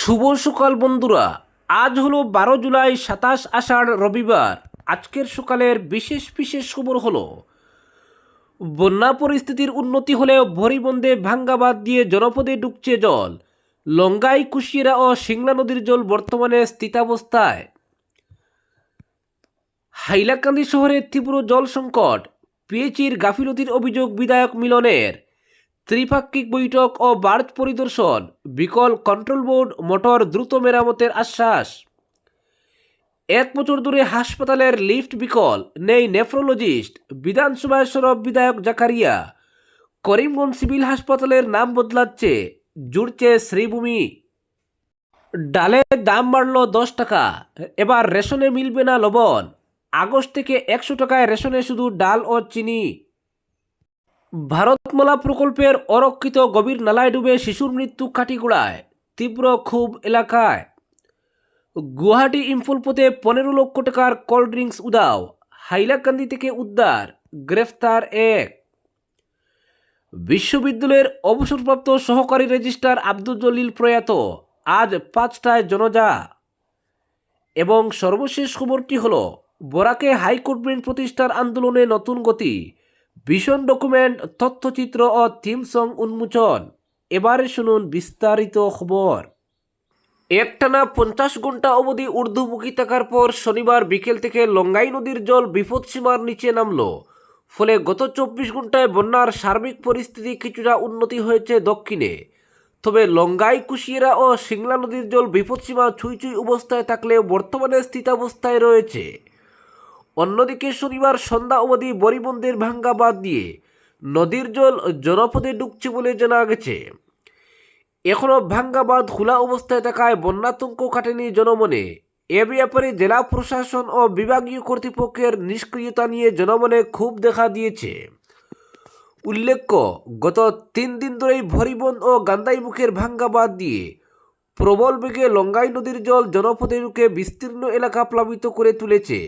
শুভ সকাল বন্ধুরা। আজ হলো 12 জুলাই, 27 আষাঢ়, রবিবার। আজকের সকালের বিশেষ বিশেষ খবর হলো বন্যা পরিস্থিতির উন্নতি হলেও ভরিবন্দে ভাঙ্গা বাঁধ দিয়ে জনপদে ঢুকছে জল। লঙ্গাই, কুশিয়ারা ও সিংলা নদীর জল বর্তমানে স্থিতাবস্থায়। হাইলাকান্দি শহরে তীব্র জল সংকট, পিএইচির গাফিলতির অভিযোগ বিধায়ক মিলনের। ত্রিপাক্ষিক বৈঠক ও বার্জ পরিদর্শন, বিকল কন্ট্রোল বোর্ড, মোটর দ্রুত মেরামতের আশ্বাস। 1 বছর ধরে হাসপাতালের লিফট বিকল, নেই নেফ্রোলজিস্ট, বিধানসভায় সরব বিধায়ক জাকারিয়া। করিমগঞ্জ সিভিল হাসপাতালের নাম বদলাচ্ছে, জুড়ছে শ্রীভূমি। ডালের দাম বাড়ল 10 টাকা, এবার রেশনে মিলবে না লবণ। আগস্ট থেকে 100 টাকায় রেশনে শুধু ডাল ও চিনি। ভারতমালা প্রকল্পের অরক্ষিত গভীর নালায় ডুবে শিশুর মৃত্যু কাটিগড়ায়, তীব্র ক্ষোভ এলাকায়। গুয়াহাটি ইম্ফল পথে 15 লক্ষ টাকার কোল্ড ড্রিঙ্কস উধাও, হাইলাকান্দি থেকে উদ্ধার, গ্রেফতার এক। বিশ্ববিদ্যালয়ের অবসরপ্রাপ্ত সহকারী রেজিস্ট্রার আব্দুল জলিল প্রয়াত, আজ 5টায় জনজা। এবং সর্বশেষ খবরটি হল বরাকে হাইকোর্ট বেঞ্চ প্রতিষ্ঠার আন্দোলনে নতুন গতি, ভীষণ ডকুমেন্ট, তথ্যচিত্র ও থিম সং উন্মোচন। এবারে শুনুন বিস্তারিত খবর। একটানা 50 ঘন্টা অবধি ঊর্ধ্বমুখী থাকার পর শনিবার বিকেল থেকে লঙ্গাই নদীর জল বিপদসীমার নিচে নামল। ফলে গত 24 ঘন্টায় বন্যার সার্বিক পরিস্থিতি কিছুটা উন্নতি হয়েছে দক্ষিণে। তবে লঙ্গাই, কুশিয়ারা ও সিংলা নদীর জল বিপদসীমা ছুঁই ছুঁই অবস্থায় থাকলেও বর্তমানে স্থিতাবস্থায় রয়েছে। অন্যদিকে শনিবার সন্ধ্যা অবধি বরিবন্দের ভাঙ্গা বাঁধ দিয়ে নদীর জল জনপদে ঢুকছে বলে জানা গেছে। এখনও ভাঙ্গা বাঁধ খোলা অবস্থায় থাকায় বন্যাতঙ্ক কাটেনি জনমনে। এ ব্যাপারে জেলা প্রশাসন ও বিভাগীয় কর্তৃপক্ষের নিষ্ক্রিয়তা নিয়ে জনমনে ক্ষোভ দেখা দিয়েছে। উল্লেখ্য, গত 3 দিন ধরেই ভরিবন্দ ও গান্দাইমুখের ভাঙ্গা বাঁধ দিয়ে প্রবল বেগে লঙ্গাই নদীর জল জনপদে ঢুকে বিস্তীর্ণ এলাকা প্লাবিত করে তুলেছে।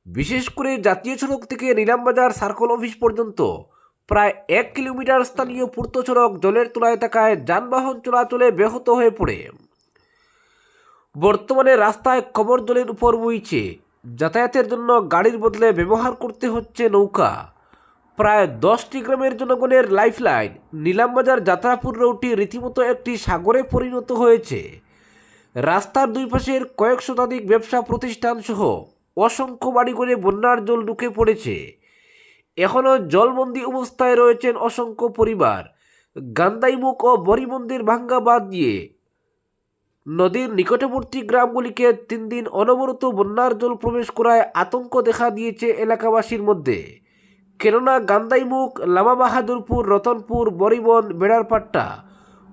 বিশেষ করে জাতীয় সড়ক থেকে নিলামবাজার সার্কল অফিস পর্যন্ত প্রায় 1 কিলোমিটার স্থানীয় পূর্ত সড়ক জলের তলায় থাকায় যানবাহন চলাচলে ব্যাহত হয়ে পড়ে। বর্তমানে রাস্তায় কমর জলের উপর বইছে। যাতায়াতের জন্য গাড়ির বদলে ব্যবহার করতে হচ্ছে নৌকা। প্রায় 10টি গ্রামের জনগণের লাইফলাইন নিলামবাজার যাত্রাপুর রোডটি রীতিমতো একটি সাগরে পরিণত হয়েছে। রাস্তার দুই পাশের কয়েক শতাধিক ব্যবসা প্রতিষ্ঠান সহ অসংখ্য বাড়িঘরে বন্যার জল ঢুকে পড়েছে। এখনও জলবন্দী অবস্থায় রয়েছেন অসংখ্য পরিবার। গান্দাইমুখ ও বরিবন্দের ভাঙ্গা বাঁধ দিয়ে নদীর নিকটবর্তী গ্রামগুলিকে 3 দিন অনবরত বন্যার জল প্রবেশ করায় আতঙ্ক দেখা দিয়েছে এলাকাবাসীর মধ্যে। কেননা গান্দাইমুখ, লামাবাহাদুরপুর, রতনপুর, বরিবন, বেড়ারপাট্টা,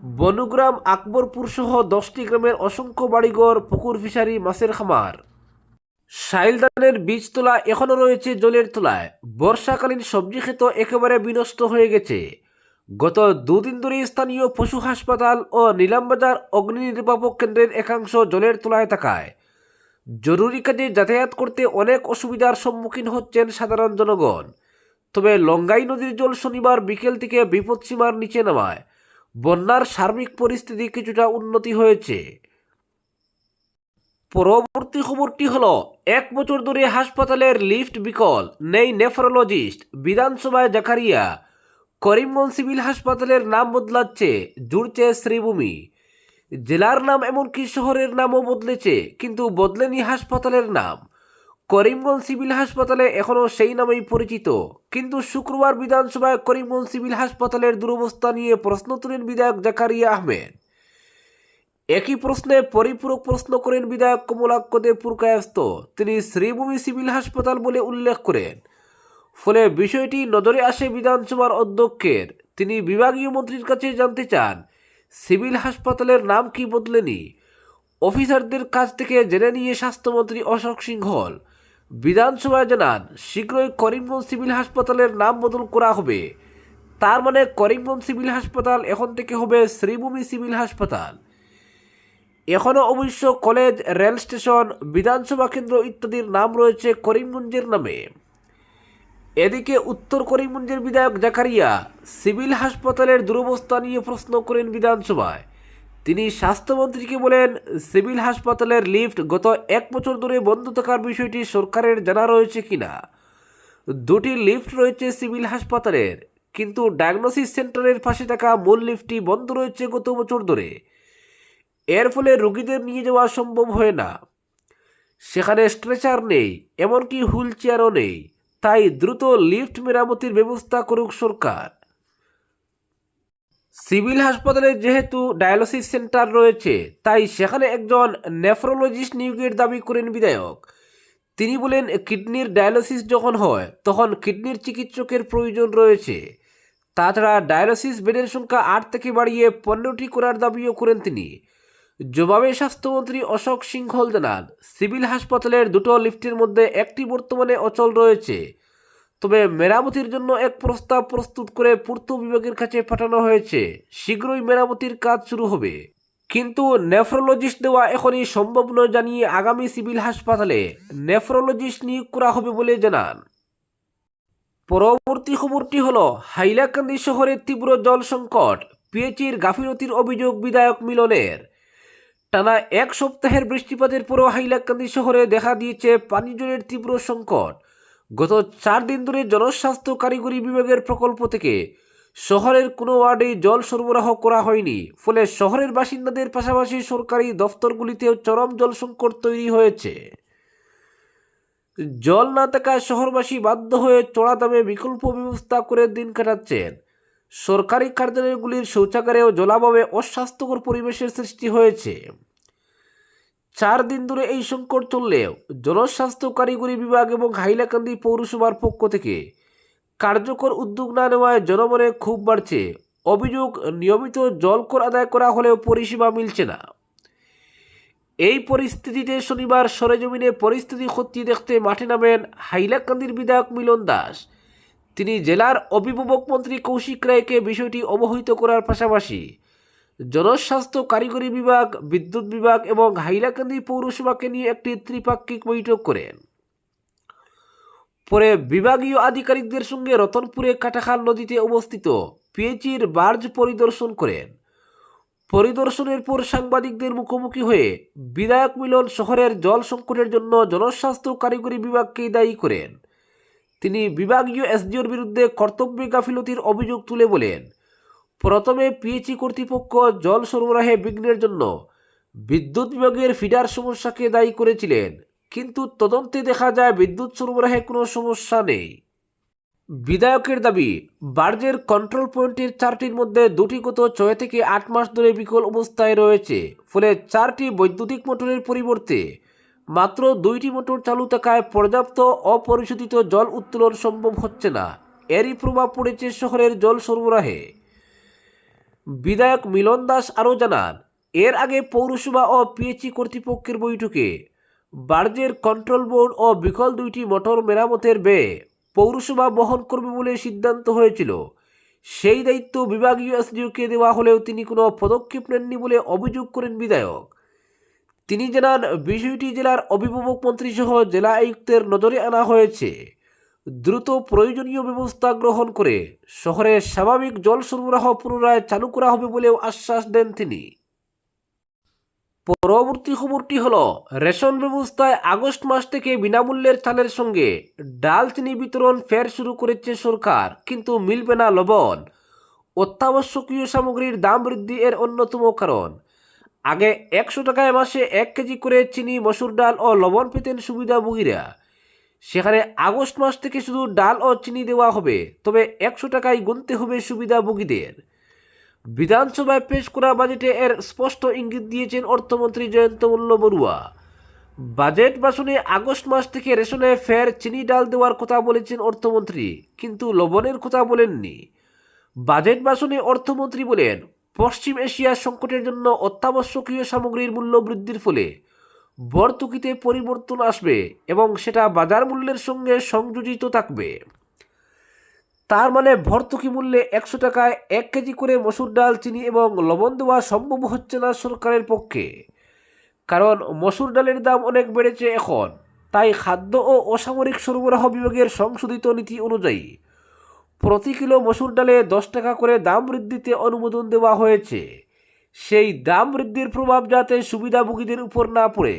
বনুগ্রাম, আকবরপুর সহ 10টি গ্রামের অসংখ্য বাড়িঘর, পুকুর, ফিশারি, মাছের খামার, শাইলদানের বীজতলা এখনও রয়েছে জলের তলায়। বর্ষাকালীন সবজি ক্ষেত একেবারে বিনষ্ট হয়ে গেছে। গত 2 দিন ধরে স্থানীয় পশু হাসপাতাল ও নিলামবাজার অগ্নি নির্বাপক কেন্দ্রের একাংশ জলের তলায় থাকায় জরুরি কাজে যাতায়াত করতে অনেক অসুবিধার সম্মুখীন হচ্ছেন সাধারণ জনগণ। তবে লঙ্গাই নদীর জল শনিবার বিকেল থেকে বিপদসীমার নিচে নামায় বন্যার সার্বিক পরিস্থিতি কিছুটা উন্নতি হয়েছে। পরবর্তী খবরটি হল 1 বছর ধরে হাসপাতালের লিফট বিকল, নেই নেফ্রোলজিস্ট, বিধানসভায় জাকারিয়া। করিমগঞ্জ সিভিল হাসপাতালের নাম বদলাচ্ছে, জুড়ছে শ্রীভূমি। জেলার নাম এমনকি শহরের নামও বদলেছে, কিন্তু বদলেনি হাসপাতালের নাম। করিমগঞ্জ সিভিল হাসপাতালে এখনও সেই নামেই পরিচিত। কিন্তু শুক্রবার বিধানসভায় করিমগঞ্জ সিভিল হাসপাতালের দুরবস্থা নিয়ে প্রশ্ন তুলেন বিধায়ক জাকারিয়া আহমেদ। একই প্রশ্নে পরিপূরক প্রশ্ন করেন বিধায়ক কমলাক্ষ দেব পুরকায়স্থ। তিনি শ্রীভূমি সিভিল হাসপাতাল বলে উল্লেখ করেন। ফলে বিষয়টি নজরে আসে বিধানসভার অধ্যক্ষের। তিনি বিভাগীয় মন্ত্রীর কাছে জানতে চান সিভিল হাসপাতালের নাম কি বদলেনি। অফিসারদের কাছ থেকে জেনে নিয়ে স্বাস্থ্যমন্ত্রী অশোক সিংহল বিধানসভায় জানান, শীঘ্রই করিমগঞ্জ সিভিল হাসপাতালের নাম বদল করা হবে। তার মানে করিমগঞ্জ সিভিল হাসপাতাল এখন থেকে হবে শ্রীভূমি সিভিল হাসপাতাল। এখনও অবশ্য কলেজ, রেল স্টেশন, বিধানসভা কেন্দ্র ইত্যাদির নাম রয়েছে করিমগঞ্জের নামে। এদিকে উত্তর করিমগঞ্জের বিধায়ক জাকারিয়া সিভিল হাসপাতালের দুরবস্থা নিয়ে প্রশ্ন করেন বিধানসভায়। তিনি স্বাস্থ্যমন্ত্রীকে বলেন, সিভিল হাসপাতালের লিফট গত 1 বছর ধরে বন্ধ থাকার বিষয়টি সরকারের জানা রয়েছে কিনা। 2টি লিফট রয়েছে সিভিল হাসপাতালের, কিন্তু ডায়াগনোসিস সেন্টারের পাশে থাকা মূল লিফটটি বন্ধ রয়েছে গত বছর ধরে। এর ফলে রোগীদের নিয়ে যাওয়া সম্ভব হয় না। সেখানে স্ট্রেচার নেই, এমনকি হুইল চেয়ারও নেই। তাই দ্রুত লিফট মেরামতির ব্যবস্থা করুক সরকার। সিভিল হাসপাতালে যেহেতু ডায়ালিসিস সেন্টার রয়েছে, তাই সেখানে একজন নেফ্রোলজিস্ট নিয়োগের দাবি করেন বিধায়ক। তিনি বলেন, কিডনির ডায়ালিসিস যখন হয় তখন কিডনির চিকিৎসকের প্রয়োজন রয়েছে। তাছাড়া ডায়ালিসিস বেডের সংখ্যা 8 থেকে বাড়িয়ে 15টি করার দাবিও করেন তিনি। জবাবে স্বাস্থ্যমন্ত্রী অশোক সিংহল জানান, সিভিল হাসপাতালের 2টো লিফটের মধ্যে একটি বর্তমানে অচল রয়েছে। তবে মেরামতির জন্য এক প্রস্তাব প্রস্তুত করে পূর্ত বিভাগের কাছে পাঠানো হয়েছে। শীঘ্রই মেরামতির কাজ শুরু হবে। কিন্তু নেফ্রোলজিস্ট দেওয়া এখনই সম্ভব নয় জানিয়ে আগামী সিভিল হাসপাতালে নেফ্রোলজিস্ট নিয়োগ করা হবে বলে জানান। পরবর্তী খবরটি হলো, হাইলাকান্দি শহরে তীব্র জল সংকট, পিএইচির গাফিলতির অভিযোগ বিধায়ক মিলনের। টানা 1 সপ্তাহের বৃষ্টিপাতের পরও হাইলাকান্দি শহরে দেখা দিয়েছে পানি জলের তীব্র সংকট। গত 4 দিন ধরে জনস্বাস্থ্য কারিগরি বিভাগের প্রকল্প থেকে শহরের কোনো ওয়ার্ডেই জল সরবরাহ করা হয়নি। ফলে শহরের বাসিন্দাদের পাশাপাশি সরকারি দফতরগুলিতেও চরম জল সংকট তৈরি হয়েছে। জল না থাকায় শহরবাসী বাধ্য হয়ে চড়া দামে বিকল্প ব্যবস্থা করে দিন কাটাচ্ছেন। সরকারি কার্যালয়গুলির শৌচাগারেও জলাভাবে অস্বাস্থ্যকর পরিবেশের সৃষ্টি হয়েছে। 4 দিন ধরে এই সংকট চললেও জনস্বাস্থ্য কারিগরি বিভাগ এবং হাইলাকান্দি পৌরসভার পক্ষ থেকে কার্যকর উদ্যোগ না নেওয়ায় জনমনে ক্ষোভ বাড়ছে। অভিযোগ, নিয়মিত জল কর আদায় করা হলেও পরিষেবা মিলছে না। এই পরিস্থিতিতে শনিবার সরেজমিনে পরিস্থিতি খতিয়ে দেখতে মাঠে নামেন হাইলাকান্দির বিধায়ক মিলন দাস। তিনি জেলার অভিভাবক মন্ত্রী কৌশিক রায়কে বিষয়টি অবহিত করার পাশাপাশি জনস্বাস্থ্য কারিগরি বিভাগ, বিদ্যুৎ বিভাগ এবং হাইলাকান্দি পৌরসভাকে নিয়ে একটি ত্রিপাক্ষিক বৈঠক করেন। পরে বিভাগীয় আধিকারিকদের সঙ্গে রতনপুরে কাটাখাল নদীতে অবস্থিত পিএইচির বার্জ পরিদর্শন করেন। পরিদর্শনের পর সাংবাদিকদের মুখোমুখি হয়ে বিধায়ক মিলন শহরের জল সংকটের জন্য জনস্বাস্থ্য কারিগরি বিভাগকেই দায়ী করেন। তিনি বিভাগীয় এসডিওর বিরুদ্ধে কর্তব্যে গাফিলতির অভিযোগ তুলে বলেন, প্রথমে পিএইচি কর্তৃপক্ষ জল সরবরাহে বিঘ্নের জন্য বিদ্যুৎ বিভাগের ফিডার সমস্যাকে দায়ী করেছিলেন, কিন্তু তদন্তে দেখা যায় বিদ্যুৎ সরবরাহে কোনো সমস্যা নেই। বিধায়কের দাবি, বার্জের কন্ট্রোল পয়েন্টের 4টির মধ্যে 2টি গত 6 থেকে 8 মাস ধরে বিকল অবস্থায় রয়েছে। ফলে 4টি বৈদ্যুতিক মোটরের পরিবর্তে মাত্র 2টি মোটর চালু থাকায় পর্যাপ্ত অপরিশোধিত জল উত্তোলন সম্ভব হচ্ছে না। এরই প্রভাব পড়েছে শহরের জল সরবরাহে। বিধায়ক মিলন দাস আরও জানান, এর আগে পৌরসভা ও পিএইচি কর্তৃপক্ষের বৈঠকে বার্জের কন্ট্রোল বোর্ড ও বিকল 2টি মোটর মেরামতের ব্যয় পৌরসভা বহন করবে বলে সিদ্ধান্ত হয়েছিল। সেই দায়িত্ব বিভাগীয় এসডিওকে দেওয়া হলেও তিনি কোনো পদক্ষেপ নেননি বলে অভিযোগ করেন বিধায়ক। তিনি জানান, বিষয়টি জেলার অভিভাবক মন্ত্রী সহ জেলা আয়ুক্তের নজরে আনা হয়েছে। দ্রুত প্রয়োজনীয় ব্যবস্থা গ্রহণ করে শহরে স্বাভাবিক জল সরবরাহ পুনরায় চালু করা হবে বলেও আশ্বাস দেন তিনি। পরবর্তী খবরটি হলো, রেশন ব্যবস্থায় আগস্ট মাস থেকে বিনামূল্যের চালের সঙ্গে ডাল চিনি বিতরণ ফের শুরু করেছে সরকার, কিন্তু মিলবে না লবণ। অত্যাবশ্যকীয় সামগ্রীর দাম বৃদ্ধি এর অন্যতম কারণ। আগে 100 টাকায় মাসে 1 কেজি করে চিনি, মসুর ডাল ও লবণ পেতেন সুবিধাভোগীরা। সেখানে আগস্ট মাস থেকে শুধু ডাল ও চিনি দেওয়া হবে, তবে 100 টাকায় গুনতে হবে সুবিধাভোগীদের। বিধানসভায় পেশ করা বাজেটে এর স্পষ্ট ইঙ্গিত দিয়েছেন অর্থমন্ত্রী জয়ন্ত বড়ুয়া। বাজেট ভাষণে আগস্ট মাস থেকে রেশনে ফের চিনি ডাল দেওয়ার কথা বলেছেন অর্থমন্ত্রী, কিন্তু লবণের কথা বলেননি। বাজেট ভাষণে অর্থমন্ত্রী বলেন, পশ্চিম এশিয়ার সংকটের জন্য অত্যাবশ্যকীয় সামগ্রীর মূল্য বৃদ্ধির ফলে ভর্তুকিতে পরিবর্তন আসবে এবং সেটা বাজার মূল্যের সঙ্গে সংযোজিত থাকবে। তার মানে ভর্তুকি মূল্যে 100 টাকায় 1 কেজি করে মসুর ডাল, চিনি এবং লবণ দেওয়া সম্ভব হচ্ছে না সরকারের পক্ষে, কারণ মসুর ডালের দাম অনেক বেড়েছে এখন। তাই খাদ্য ও অসামরিক সরবরাহ বিভাগের সংশোধিত নীতি অনুযায়ী প্রতি কিলো মসুর ডালে 10 টাকা করে দাম বৃদ্ধিতে অনুমোদন দেওয়া হয়েছে। সেই দাম বৃদ্ধির প্রভাব যাতে সুবিধাভোগীদের উপর না পড়ে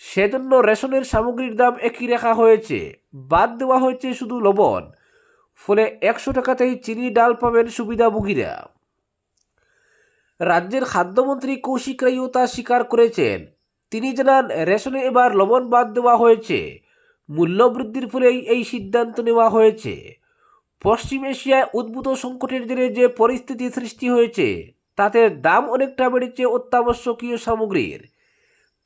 সেজন্য রেশনের সামগ্রীর দাম একই রাখা হয়েছে, বাদ দেওয়া হয়েছে শুধু লবণ। ফলে 100 টাকাতেই চিনি ডাল পাবেন সুবিধাভোগীরা। রাজ্যের খাদ্যমন্ত্রী কৌশিক রায়ও তা স্বীকার করেছেন। তিনি জানান, রেশনে এবার লবণ বাদ দেওয়া হয়েছে। মূল্য বৃদ্ধির ফলেই এই সিদ্ধান্ত নেওয়া হয়েছে। পশ্চিম এশিয়ায় উদ্ভূত সংকটের জেরে যে পরিস্থিতি সৃষ্টি হয়েছে তাতে দাম অনেকটা বেড়েছে অত্যাবশ্যকীয় সামগ্রীর।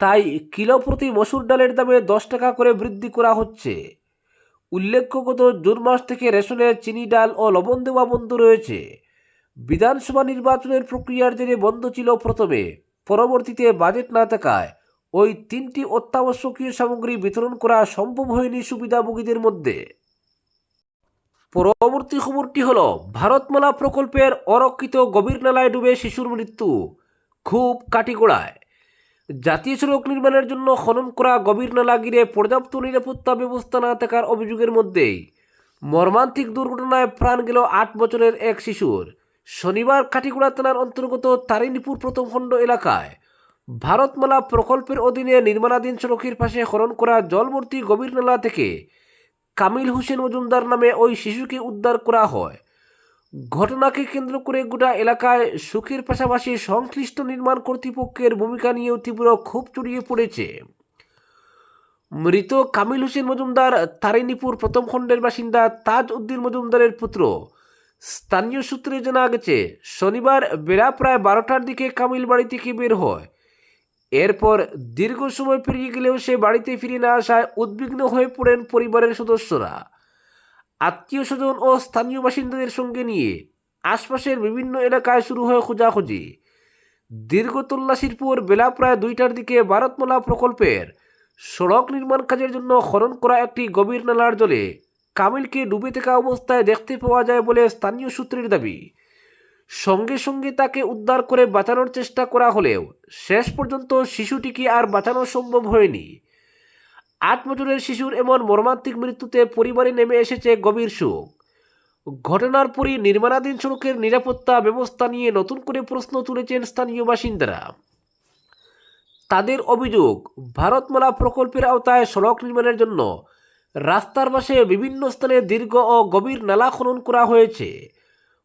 তাই কিলো প্রতি মসুর ডালের দামে 10 টাকা করে বৃদ্ধি করা হচ্ছে। উল্লেখ্য, গত জুন মাস থেকে রেশনে চিনি ডাল ও লবণ দেওয়া বন্ধ রয়েছে। বিধানসভা নির্বাচনের প্রক্রিয়ার জেরে বন্ধ ছিল প্রথমে, পরবর্তীতে বাজেট না থাকায় ওই 3টি অত্যাবশ্যকীয় সামগ্রী বিতরণ করা সম্ভব হয়নি সুবিধাভোগীদের মধ্যে। পরবর্তী খবরটি হল, ভারতমালা প্রকল্পের অরক্ষিত গভীর নালায় ডুবে শিশুর মৃত্যু, খুব কাটিগোড়ায়। জাতীয় সড়ক নির্মাণের জন্য খনন করা গভীর নালা ঘিরে পর্যাপ্ত নিরাপত্তা ব্যবস্থা না থাকার অভিযোগের মধ্যেই মর্মান্তিক দুর্ঘটনায় প্রাণ গেল 8 বছরের এক শিশুর। শনিবার কাটিগোড়া থানার অন্তর্গত তারিণীপুর প্রথম খণ্ড এলাকায় ভারতমালা প্রকল্পের অধীনে নির্মাণাধীন সড়কের পাশে খনন করা জলভর্তি গভীর নালা থেকে কামিল হোসেন মজুমদার নামে ওই শিশুকে উদ্ধার করা হয়। ঘটনাকে কেন্দ্র করে গোটা এলাকায় সুখের পাশাপাশি সংশ্লিষ্ট নির্মাণ কর্তৃপক্ষের ভূমিকা নিয়েও তীব্র ক্ষোভ ছড়িয়ে পড়েছে। মৃত কামিল হোসেন মজুমদার তারিণীপুর প্রথম খণ্ডের বাসিন্দা তাজ উদ্দিন মজুমদারের পুত্র। স্থানীয় সূত্রে জানা গেছে, শনিবার বেলা প্রায় 12টার দিকে কামিল বাড়ি থেকে বের হয়। এরপর দীর্ঘ সময় পেরিয়ে গেলেও সে বাড়িতে ফিরে না আসায় উদ্বিগ্ন হয়ে পড়েন পরিবারের সদস্যরা। আত্মীয় স্বজন ও স্থানীয় বাসিন্দাদের সঙ্গে নিয়ে আশপাশের বিভিন্ন এলাকায় শুরু হয় খোঁজাখুঁজি। দীর্ঘ তল্লাশির পর বেলা প্রায় 2টার দিকে ভারতমালা প্রকল্পের সড়ক নির্মাণ কাজের জন্য খনন করা একটি গভীর নালার জলে কামিলকে ডুবে থাকা অবস্থায় দেখতে পাওয়া যায় বলে স্থানীয় সূত্রের দাবি। সঙ্গে সঙ্গে তাকে উদ্ধার করে বাঁচানোর চেষ্টা করা হলেও শেষ পর্যন্ত শিশুটিকে আর বাঁচানো সম্ভব হয়নি। 8 বছরের শিশুর এমন মর্মান্তিক মৃত্যুতে পরিবারে নেমে এসেছে গভীর শোক। ঘটনার পরই নির্মাণাধীন সড়কের নিরাপত্তা ব্যবস্থা নিয়ে নতুন করে প্রশ্ন তুলেছেন স্থানীয় বাসিন্দারা। তাদের অভিযোগ, ভারতমালা প্রকল্পের আওতায় সড়ক নির্মাণের জন্য রাস্তার পাশে বিভিন্ন স্থানে দীর্ঘ ও গভীর নালা খনন করা হয়েছে।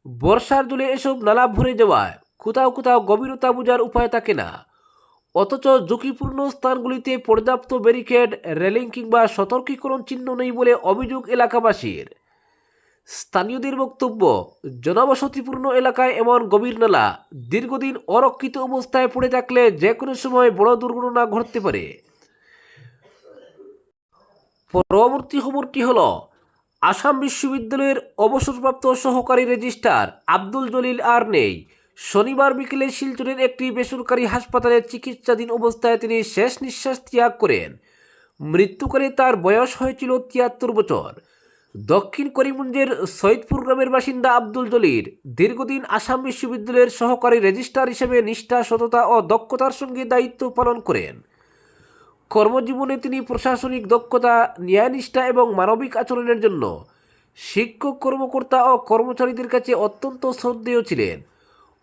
বর্ষার জলে এসব নালা ভরে যাওয়ায় কোথাও কোথাও গভীরতা বোঝার উপায় থাকে না। অথচ ঝুঁকিপূর্ণ স্থানগুলিতে পর্যাপ্ত ব্যারিকেড, রেলিং কিংবা সতর্কীকরণ চিহ্ন নেই বলে অভিযোগ এলাকাবাসীর। স্থানীয়দের বক্তব্য, জনবসতিপূর্ণ এলাকায় এমন গভীর নালা দীর্ঘদিন অরক্ষিত অবস্থায় পড়ে থাকলে যে কোনো সময় বড় দুর্ঘটনা ঘটতে পারে। পরবর্তী খবরটি হল, আসাম বিশ্ববিদ্যালয়ের অবসরপ্রাপ্ত সহকারী রেজিস্ট্রার আব্দুল জলিল আর নেই। শনিবার বিকেলে শিলচরের একটি বেসরকারি হাসপাতালে চিকিৎসাধীন অবস্থায় তিনি শেষ নিঃশ্বাস ত্যাগ করেন। মৃত্যুকালে তার বয়স হয়েছিল 73 বছর। দক্ষিণ করিমগঞ্জের সৈয়দপুর গ্রামের বাসিন্দা আব্দুল জলিল দীর্ঘদিন আসাম বিশ্ববিদ্যালয়ের সহকারী রেজিস্ট্রার হিসেবে নিষ্ঠা, সততা ও দক্ষতার সঙ্গে দায়িত্ব পালন করেন। কর্মজীবনে তিনি প্রশাসনিক দক্ষতা, ন্যায়নিষ্ঠা এবং মানবিক আচরণের জন্য শিক্ষক, কর্মকর্তা ও কর্মচারীদের কাছে অত্যন্ত শ্রদ্ধেয় ছিলেন।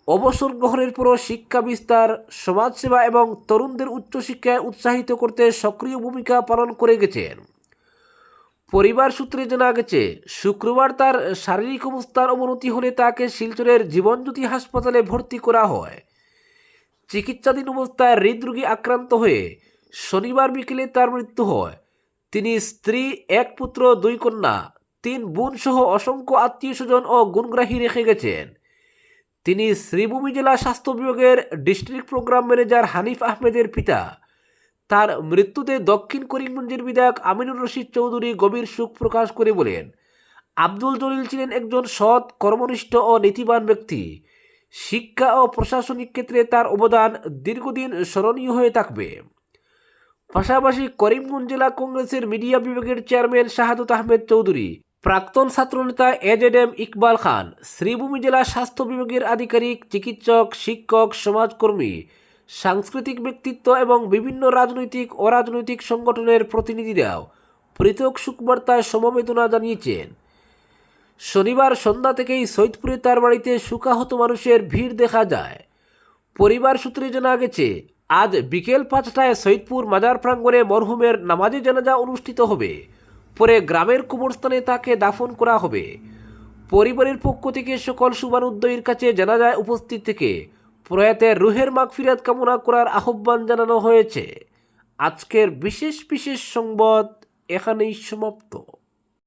অবসর গ্রহণের পরও শিক্ষা বিস্তার, সমাজসেবা এবং তরুণদের উচ্চশিক্ষায় উৎসাহিত করতে সক্রিয় ভূমিকা পালন করে গেছেন। পরিবার সূত্রে জানা গেছে, শুক্রবার তার শারীরিক অবস্থার অবনতি হলে তাকে শিলচরের জীবনজ্যোতি হাসপাতালে ভর্তি করা হয়। চিকিৎসাধীন অবস্থায় হৃদরোগে আক্রান্ত হয়ে শনিবার বিকেলে তার মৃত্যু হয়। তিনি স্ত্রী, 1 পুত্র, 2 কন্যা, 3 বোন সহ অসংখ্য আত্মীয় স্বজন ও গুণগ্রাহী রেখে গেছেন। তিনি শ্রীভূমি জেলা স্বাস্থ্য বিভাগের ডিস্ট্রিক্ট প্রোগ্রাম ম্যানেজার হানিফ আহমেদের পিতা। তার মৃত্যুতে দক্ষিণ করিমগঞ্জের বিধায়ক আমিনুর রশিদ চৌধুরী গভীর শোক প্রকাশ করে বলেন, আব্দুল জলিল ছিলেন একজন সৎ, কর্মনিষ্ঠ ও নীতিবান ব্যক্তি। শিক্ষা ও প্রশাসনিক ক্ষেত্রে তার অবদান দীর্ঘদিন স্মরণীয় হয়ে থাকবে। পাশাপাশি করিমগঞ্জ জেলা কংগ্রেসের মিডিয়া বিভাগের চেয়ারম্যান শাহাদত আহমেদ চৌধুরী, প্রাক্তন ছাত্রনেতা AZM ইকবাল খান, শ্রীভূমি জেলা স্বাস্থ্য বিভাগের আধিকারিক, চিকিৎসক, শিক্ষক, সমাজকর্মী, সাংস্কৃতিক ব্যক্তিত্ব এবং বিভিন্ন রাজনৈতিক ও অরাজনৈতিক সংগঠনের প্রতিনিধিরাও পৃথক শোকবার্তায় সমবেদনা জানিয়েছেন। শনিবার সন্ধ্যা থেকেই সৈয়দপুরে তার বাড়িতে শোকাহত মানুষের ভিড় দেখা যায়। পরিবার সূত্রে জানা গেছে, আজ বিকেল 5টায় সৈয়দপুর মাজার প্রাঙ্গণে মরহুমের নামাজে জানাজা অনুষ্ঠিত হবে। পরে গ্রামের কবরস্থানে তাকে দাফন করা হবে। পরিবারের পক্ষ থেকে সকল শুভানুদ্দয়ীর কাছে জানাজায় উপস্থিত থেকে প্রয়াতের রুহের মাগফিরাত কামনা করার আহ্বান জানানো হয়েছে। আজকের বিশেষ সংবাদ এখানেই সমাপ্ত।